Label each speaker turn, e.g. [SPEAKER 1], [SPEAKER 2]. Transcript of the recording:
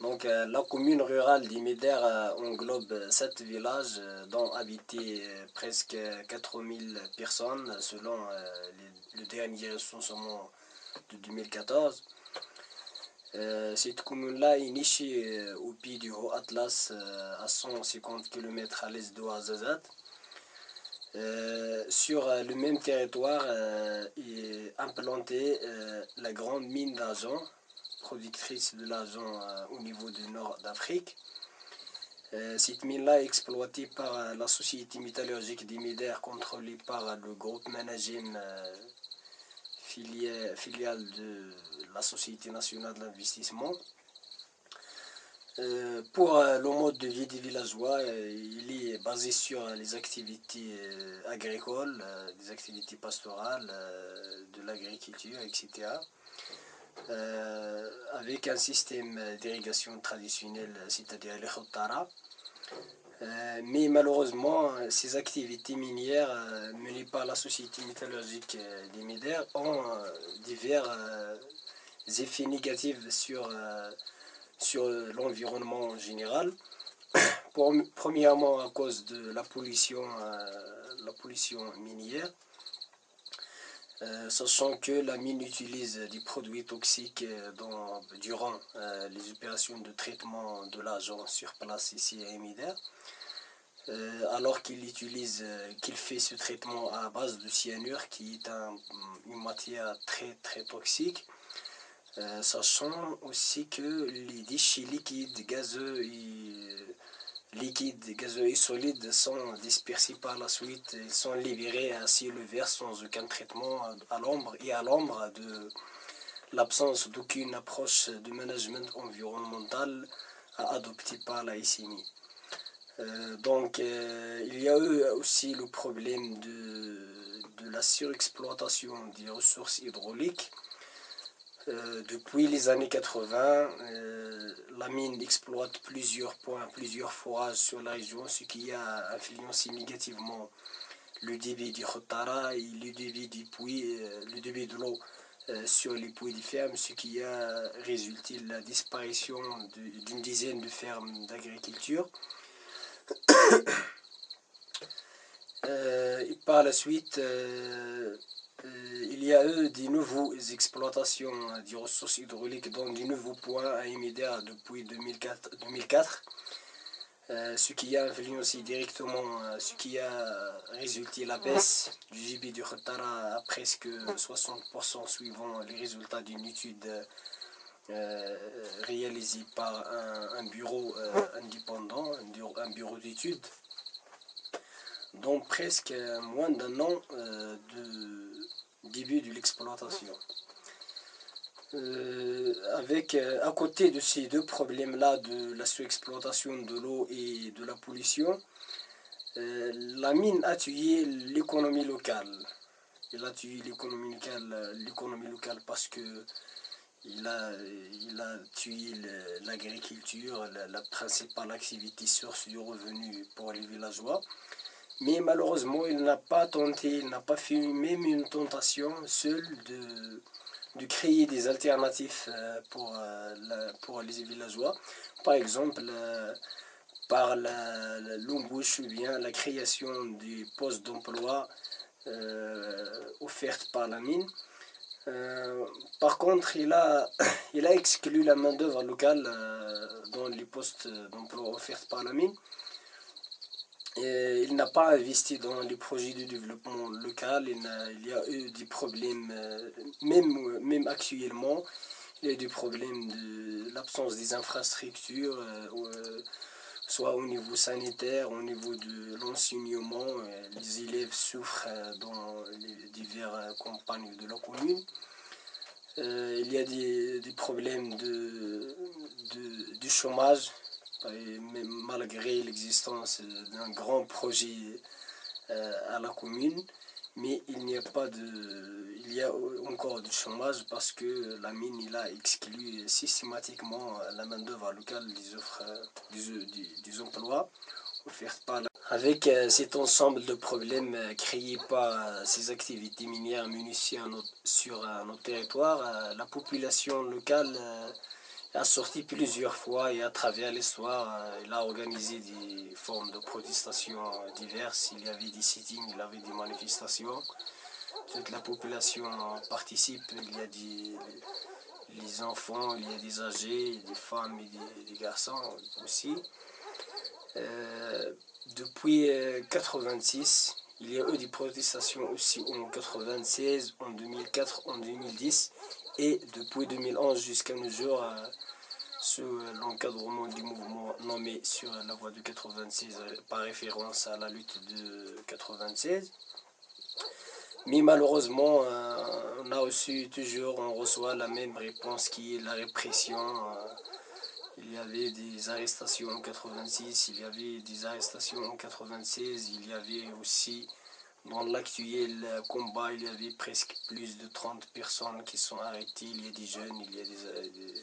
[SPEAKER 1] Donc, la commune rurale d'Imider englobe 7 villages dont habitaient presque 4000 personnes selon le dernier recensement de 2014. Cette commune-là est nichée au pied du Haut Atlas à 150 km à l'est de Ouarzazate. Sur le même territoire est implantée la grande mine d'argent, productrice de l'argent au niveau du nord d'Afrique. Cette mine-là est exploitée par la société métallurgique d'Imider, contrôlée par le groupe Managem, filiale de la Société nationale d'investissement. Pour le mode de vie des villageois, il est basé sur les activités agricoles, des activités pastorales, de l'agriculture, etc. Avec un système d'irrigation traditionnel, c'est-à-dire le khotara. Mais malheureusement, ces activités minières menées par la société métallurgique d'Imider ont divers effets négatifs sur l'environnement en général. Premièrement, à cause de la pollution minière, sachant que la mine utilise des produits toxiques durant les opérations de traitement de l'argent sur place ici à Imider, alors qu'il fait ce traitement à base de cyanure, qui est une matière très très toxique. Sachant aussi que les déchets liquides, gazeux et solides sont dispersés par la suite et sont libérés à ciel ouvert sans aucun traitement à l'ombre de l'absence d'aucune approche de management environnemental adoptée par la SNI. Donc il y a eu aussi le problème de la surexploitation des ressources hydrauliques. Depuis les années 80, la mine exploite plusieurs points, plusieurs forages sur la région, ce qui a influencé négativement le débit du khotara et le débit de l'eau sur les puits des fermes, ce qui a résulté la disparition d'une dizaine de fermes d'agriculture. Et par la suite, il y a eu des nouvelles exploitations des ressources hydrauliques dans des nouveaux points à Imider depuis 2004, ce qui a influencé directement, ce qui a résulté la baisse du débit du khotara à presque 60% suivant les résultats d'une étude réalisée par un bureau indépendant, un bureau d'études, dans presque moins d'un an de début de l'exploitation. À côté de ces deux problèmes-là, de la sous-exploitation de l'eau et de la pollution, la mine a tué l'économie locale. Elle a tué l'économie locale parce que il a tué l'agriculture, la principale activité source de revenus pour les villageois. Mais malheureusement, il n'a pas fait même une tentation seule de créer des alternatives pour les villageois. Par exemple, par l'embauche ou bien la création des postes d'emploi offertes par la mine. Par contre, il a exclu la main-d'œuvre locale dans les postes d'emploi offerts par la mine. Et il n'a pas investi dans les projets de développement local. Il y a eu des problèmes, même actuellement, il y a des problèmes de l'absence des infrastructures, soit au niveau sanitaire, au niveau de l'enseignement. Les élèves souffrent dans les diverses campagnes de la commune. Il y a des problèmes de chômage, malgré l'existence d'un grand projet à la commune, mais il y a encore du chômage parce que la mine a exclu systématiquement la main-d'œuvre locale des emplois offerts par la. Avec cet ensemble de problèmes créés par ces activités minières municiées sur notre territoire, la population locale a sorti plusieurs fois et à travers l'histoire, il a organisé des formes de protestation diverses. Il y avait des sittings, il y avait des manifestations. Toute la population participe. Il y a les enfants, il y a des âgés, des femmes et des garçons aussi. Euh, Depuis 86, il y a eu des protestations aussi en 96, en 2004, en 2010 et depuis 2011 jusqu'à nos jours sous l'encadrement du mouvement nommé sur la voie de 96 par référence à la lutte de 96. Mais malheureusement, on reçoit la même réponse qui est la répression. Il y avait des arrestations en 86, il y avait des arrestations en 96, il y avait aussi, dans l'actuel combat, il y avait presque plus de 30 personnes qui sont arrêtées. Il y a des jeunes, il y a des